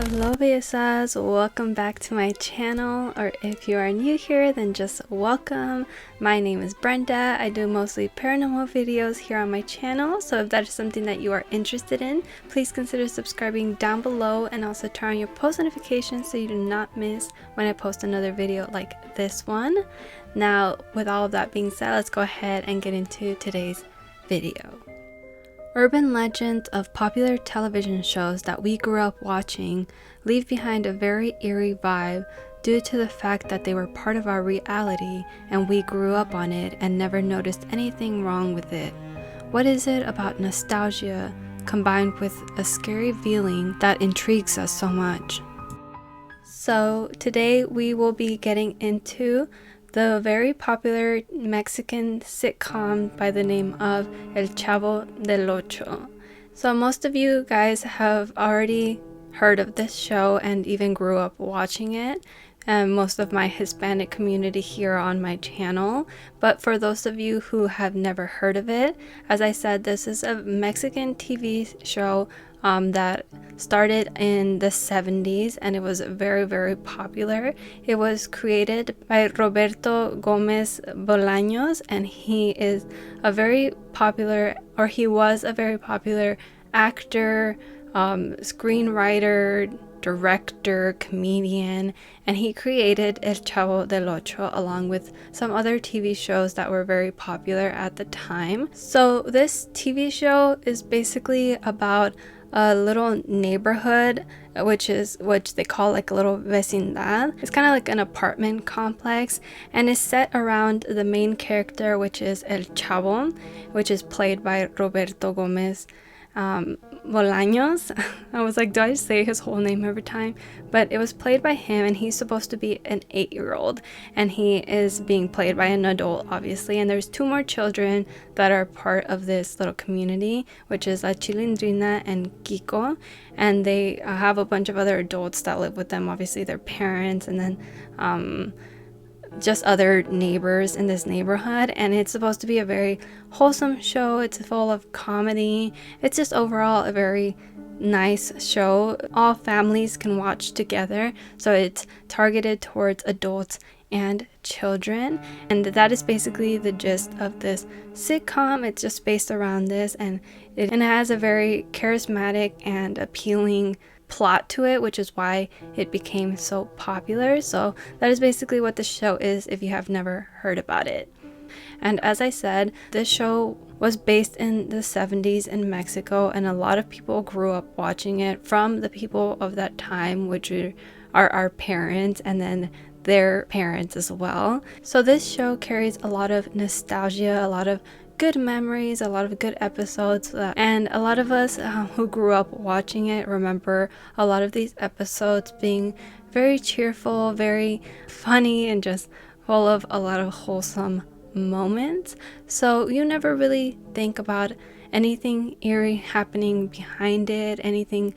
Hello bellezas, welcome back to my channel, or if you are new here then just welcome. My name is Brenda. I do mostly paranormal videos here on my channel, so if that is something that you are interested in, please consider subscribing down below and also turn on your post notifications so you do not miss when I post another video like this one. Now with all of that being said, let's go ahead and get into today's video. Urban legends of popular television shows that we grew up watching leave behind a very eerie vibe due to the fact that they were part of our reality and we grew up on it and never noticed anything wrong with it. What is it about nostalgia combined with a scary feeling that intrigues us so much? So today we will be getting into the very popular Mexican sitcom by the name of El Chavo del Ocho. So most of you guys have already heard of this show and even grew up watching it, and most of my Hispanic community here on my channel. But for those of you who have never heard of it, as I said, this is a Mexican TV show that started in the 70s and it was very popular. It was created by Roberto Gomez Bolaños, and he is a very popular, or he was a very popular actor, screenwriter, director, comedian, and he created El Chavo del Ocho along with some other TV shows that were very popular at the time. So this TV show is basically about a little neighborhood, which they call like a little vecindad. It's kind of like an apartment complex, and is set around the main character, which is El Chavo, which is played by Roberto Gomez Bolaños. I was like, do I say his whole name every time? But it was played by him, and he's supposed to be an 8-year-old, and he is being played by an adult, obviously. And there's 2 more children that are part of this little community, which is La Chilindrina and Kiko, and they have a bunch of other adults that live with them, obviously their parents, and then just other neighbors in this neighborhood. And it's supposed to be a very wholesome show. It's full of comedy. It's just overall a very nice show. All families can watch together, so it's targeted towards adults and children, and that is basically the gist of this sitcom. It's just based around this, and it has a very charismatic and appealing plot to it, which is why it became so popular. So that is basically what the show is if you have never heard about it. And as I said, this show was based in the 70s in Mexico, and a lot of people grew up watching it, from the people of that time, which are our parents, and then their parents as well. So this show carries a lot of nostalgia, a lot of good memories, a lot of good episodes, and a lot of us who grew up watching it remember a lot of these episodes being very cheerful, very funny, and just full of a lot of wholesome moments. So you never really think about anything eerie happening behind it, anything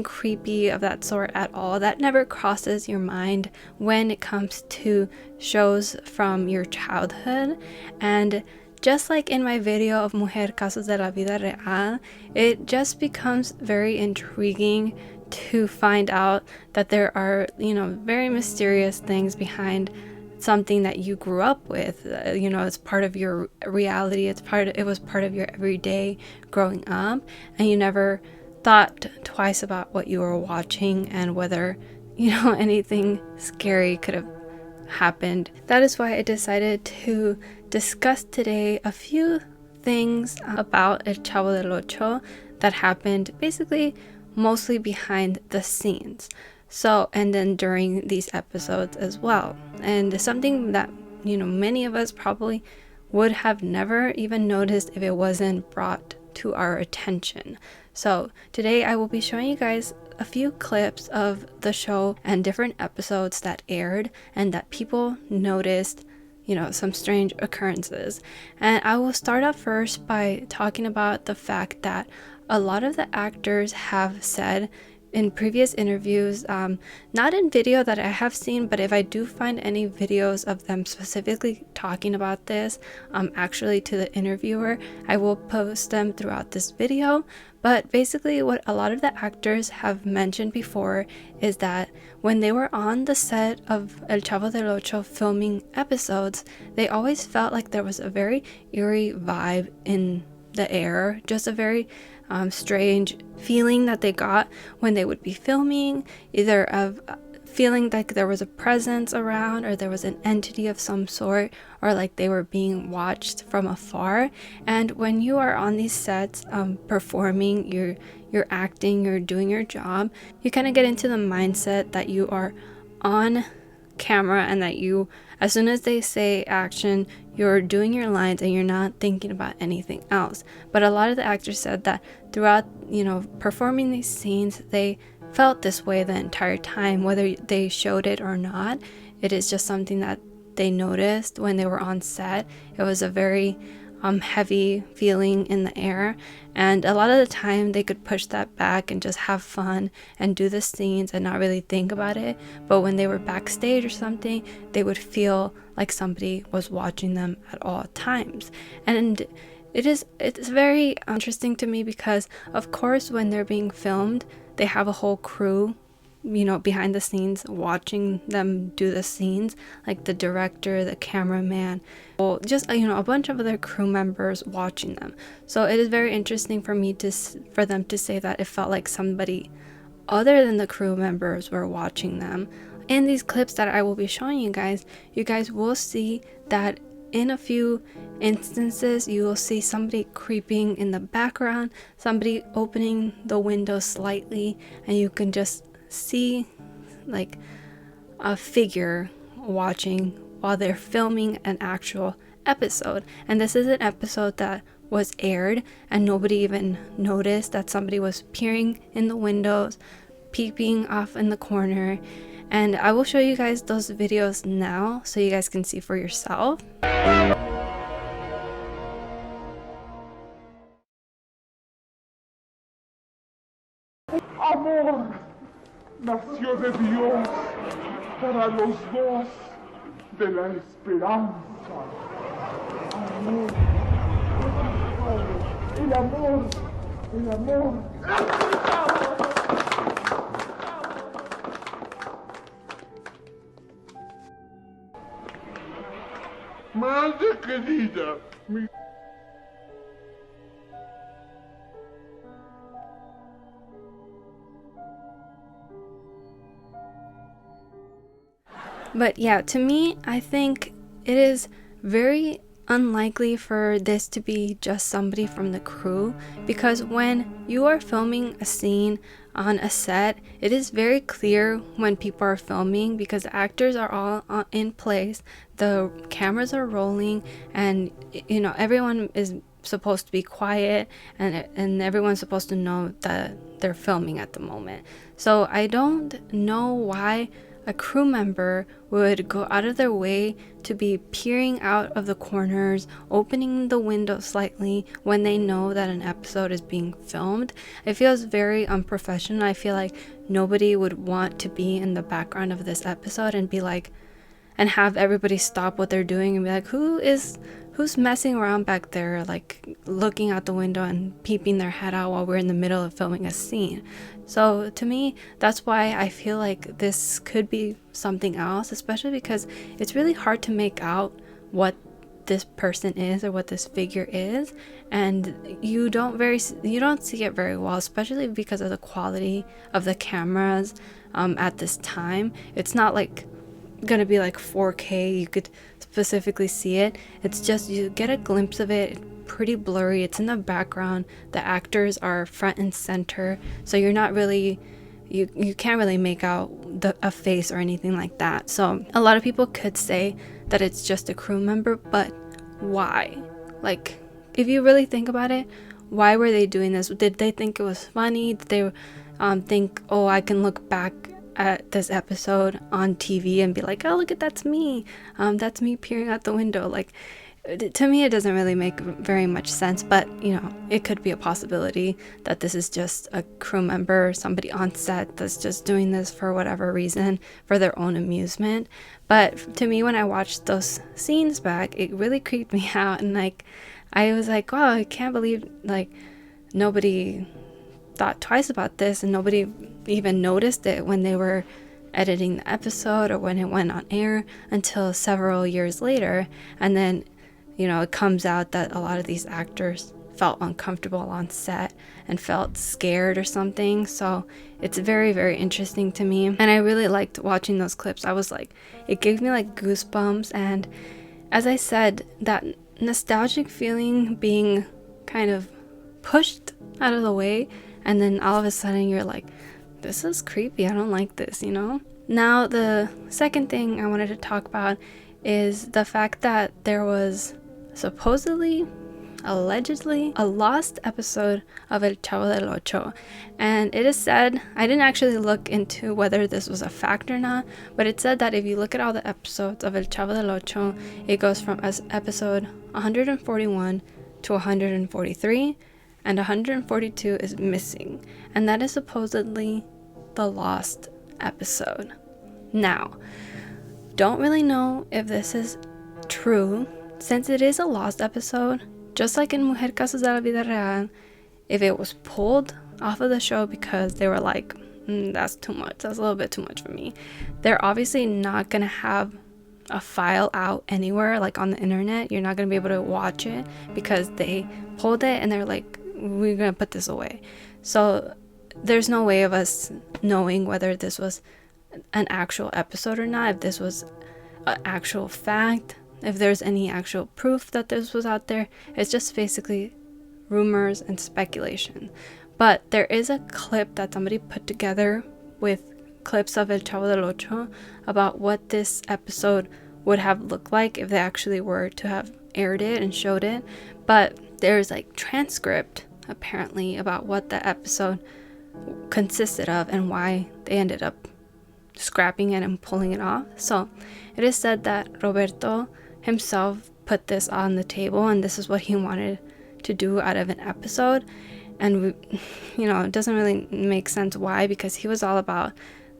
creepy of that sort at all. That never crosses your mind when it comes to shows from your childhood. And just like in my video of Mujer Casos de la Vida Real, it just becomes very intriguing to find out that there are, very mysterious things behind something that you grew up with. It's part of your reality. It was part of your everyday growing up, and you never thought twice about what you were watching and whether, anything scary could have happened. That is why I decided to discuss today a few things about El Chavo del Ocho that happened basically mostly behind the scenes. So, and then during these episodes as well. And something that, many of us probably would have never even noticed if it wasn't brought to our attention. So today I will be showing you guys a few clips of the show and different episodes that aired and that people noticed, some strange occurrences. And I will start off first by talking about the fact that a lot of the actors have said in previous interviews, not in video that I have seen, but if I do find any videos of them specifically talking about this, actually to the interviewer, I will post them throughout this video. But basically what a lot of the actors have mentioned before is that when they were on the set of El Chavo del Ocho filming episodes, they always felt like there was a very eerie vibe in the air, just a very strange feeling that they got when they would be filming, either of feeling like there was a presence around, or there was an entity of some sort, or like they were being watched from afar. And when you are on these sets performing, you're acting, you're doing your job, you kind of get into the mindset that you are on camera, and that you, as soon as they say action, you're doing your lines and you're not thinking about anything else. But a lot of the actors said that throughout, performing these scenes, they felt this way the entire time, whether they showed it or not. It is just something that they noticed when they were on set. It was a very heavy feeling in the air, and a lot of the time they could push that back and just have fun and do the scenes and not really think about it. But when they were backstage or something, they would feel like somebody was watching them at all times. And it's very interesting to me because, of course, when they're being filmed, they have a whole crew behind the scenes watching them do the scenes, like the director, the cameraman, well, just a bunch of other crew members watching them. So it is very interesting for them to say that it felt like somebody other than the crew members were watching them. In these clips that I will be showing you guys will see that in a few instances you will see somebody creeping in the background, somebody opening the window slightly, and you can just see like a figure watching while they're filming an actual episode. And this is an episode that was aired and nobody even noticed that somebody was peering in the windows, peeping off in the corner. And I will show you guys those videos now so you guys can see for yourself. Amor nació de Dios para los dos de la esperanza. Amor, el amor, el amor. Madre querida, mi... But yeah, to me, I think it is very unlikely for this to be just somebody from the crew, because when you are filming a scene on a set, it is very clear when people are filming because the actors are all in place, the cameras are rolling, and everyone is supposed to be quiet, and everyone's supposed to know that they're filming at the moment. So I don't know why a crew member would go out of their way to be peering out of the corners, opening the window slightly when they know that an episode is being filmed. It feels very unprofessional. I feel like nobody would want to be in the background of this episode and be like, and have everybody stop what they're doing and be like, who's messing around back there, like looking out the window and peeping their head out while we're in the middle of filming a scene. So to me, that's why I feel like this could be something else, especially because it's really hard to make out what this person is or what this figure is, and you don't see it very well, especially because of the quality of the cameras at this time. It's not like gonna be like 4K, you could specifically see it. It's just you get a glimpse of it, pretty blurry, it's in the background, the actors are front and center, so you're not really, you can't really make out a face or anything like that. So a lot of people could say that it's just a crew member, but why? Like, if you really think about it, why were they doing this? Did they think it was funny? Did they think, oh, I can look back at this episode on TV and be like, oh, look at that's me peering out the window? Like, To me, it doesn't really make very much sense, but it could be a possibility that this is just a crew member, somebody on set that's just doing this for whatever reason, for their own amusement. But to me, when I watched those scenes back, it really creeped me out, and like I was like, wow, I can't believe like nobody thought twice about this, and nobody even noticed it when they were editing the episode or when it went on air until several years later. And then it comes out that a lot of these actors felt uncomfortable on set and felt scared or something. So it's very, very interesting to me. And I really liked watching those clips. I was like, it gave me like goosebumps. And as I said, that nostalgic feeling being kind of pushed out of the way. And then all of a sudden you're like, this is creepy. I don't like this, Now, the second thing I wanted to talk about is the fact that there was supposedly, allegedly, a lost episode of El Chavo del Ocho. And it is said, I didn't actually look into whether this was a fact or not, but it said that if you look at all the episodes of El Chavo del Ocho, it goes from episode 141 to 143, and 142 is missing. And that is supposedly the lost episode. Now, don't really know if this is true, since it is a lost episode. Just like in Mujer Casos de la Vida Real, if it was pulled off of the show because they were like, that's too much, that's a little bit too much for me, they're obviously not gonna have a file out anywhere, like on the internet. You're not gonna be able to watch it because they pulled it and they're like, we're gonna put this away. So there's no way of us knowing whether this was an actual episode or not, if this was an actual fact, if there's any actual proof that this was out there. It's just basically rumors and speculation. But there is a clip that somebody put together with clips of El Chavo del Ocho about what this episode would have looked like if they actually were to have aired it and showed it. But there's like transcript apparently about what the episode consisted of and why they ended up scrapping it and pulling it off. So it is said that Roberto himself put this on the table, and this is what he wanted to do out of an episode. And it doesn't really make sense why, because he was all about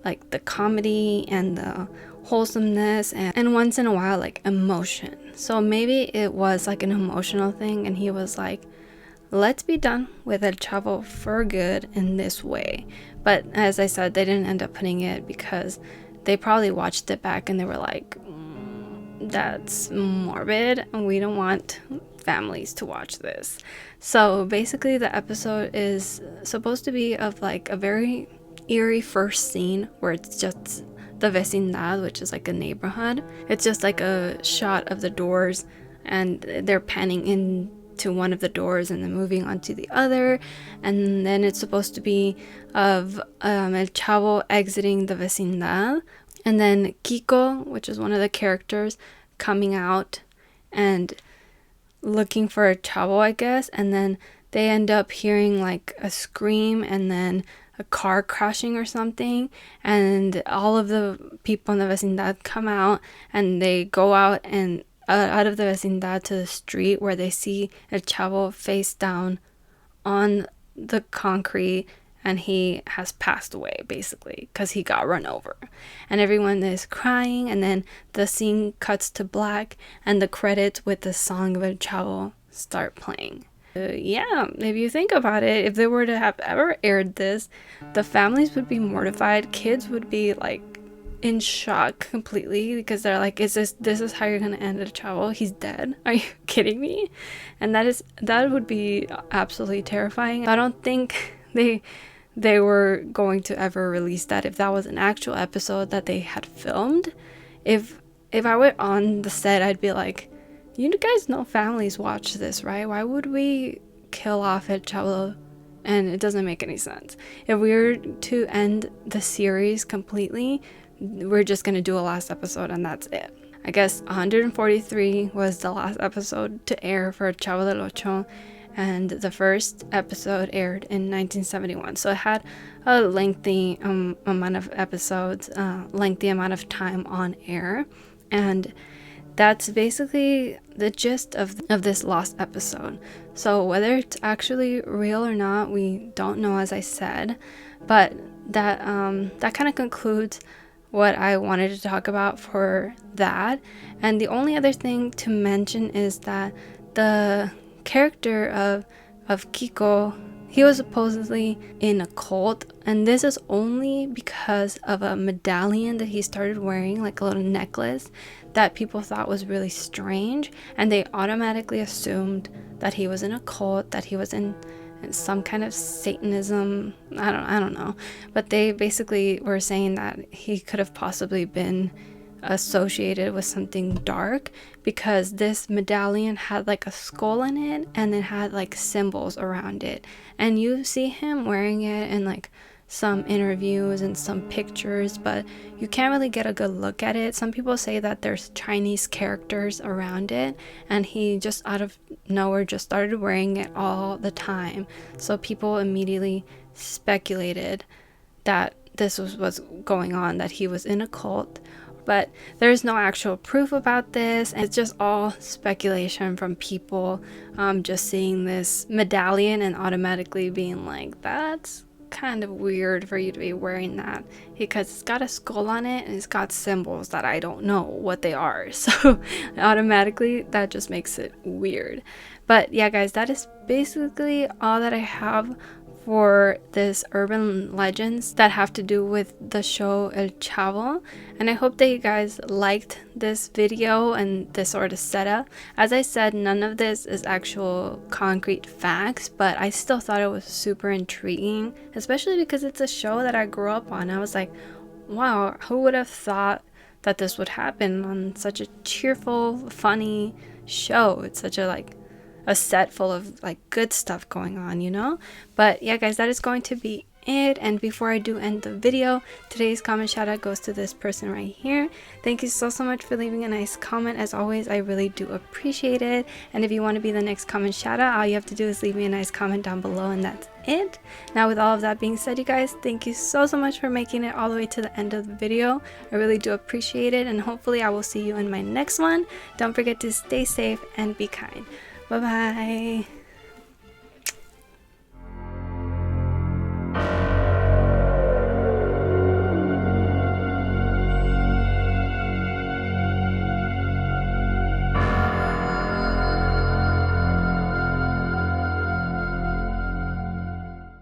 like the comedy and the wholesomeness and once in a while like emotion. So maybe it was like an emotional thing, and he was like, let's be done with El Chavo for good in this way. But as I said, they didn't end up putting it because they probably watched it back and they were like, that's morbid and we don't want families to watch this. So basically the episode is supposed to be of like a very eerie first scene where it's just the vecindad, which is like a neighborhood. It's just like a shot of the doors and they're panning into one of the doors and then moving on to the other, and then it's supposed to be of El Chavo exiting the vecindad, and then Kiko, which is one of the characters, coming out and looking for a Chavo, I guess, and then they end up hearing like a scream and then a car crashing or something, and all of the people in the vecindad come out and they go out and out of the vecindad to the street where they see El Chavo face down on the concrete, and he has passed away basically because he got run over, and everyone is crying, and then the scene cuts to black and the credits with the song of El Chavo start playing. Yeah, if you think about it, if they were to have ever aired this, the families would be mortified, kids would be like in shock completely because they're like, this is how you're gonna end El Chavo? He's dead? Are you kidding me? And that would be absolutely terrifying. I don't think they were going to ever release that if that was an actual episode that they had filmed. If I were on the set, I'd be like, you guys know families watch this, right? Why would we kill off El Chavo? And it doesn't make any sense. If we were to end the series completely, we're just gonna do a last episode and that's it. I guess 143 was the last episode to air for Chavo del Ocho, and the first episode aired in 1971. So it had a lengthy amount of episodes, lengthy amount of time on air, and that's basically the gist of this lost episode. So whether it's actually real or not, we don't know, as I said, but that kind of concludes what I wanted to talk about for that. And the only other thing to mention is that the character of Kiko, he was supposedly in a cult, and this is only because of a medallion that he started wearing, like a little necklace, that people thought was really strange, and they automatically assumed that he was in a cult, that he was in some kind of Satanism. I don't know, but they basically were saying that he could have possibly been associated with something dark, because this medallion had like a skull in it, and it had like symbols around it, and you see him wearing it in like some interviews and some pictures, but you can't really get a good look at it. Some people say that there's Chinese characters around it, and he just out of nowhere just started wearing it all the time, so people immediately speculated that this was what's going on, that he was in a cult. But there's no actual proof about this, and it's just all speculation from people just seeing this medallion and automatically being like, that's kind of weird for you to be wearing that, because it's got a skull on it and it's got symbols that I don't know what they are, so automatically that just makes it weird. But yeah guys, that is basically all that I have for this urban legends that have to do with the show El Chavo, and I hope that you guys liked this video and this sort of setup. As I said, none of this is actual concrete facts, but I still thought it was super intriguing, especially because it's a show that I grew up on. I was like, wow, who would have thought that this would happen on such a cheerful, funny show? It's such a set full of like good stuff going on, you know? But yeah guys, that is going to be it. And before I do end the video, today's comment shout out goes to this person right here. Thank you so much for leaving a nice comment. As always, I really do appreciate it. And if you want to be the next comment shout out, all you have to do is leave me a nice comment down below, and that's it. Now with all of that being said, you guys, thank you so much for making it all the way to the end of the video. I really do appreciate it, and hopefully I will see you in my next one. Don't forget to stay safe and be kind. Bye bye.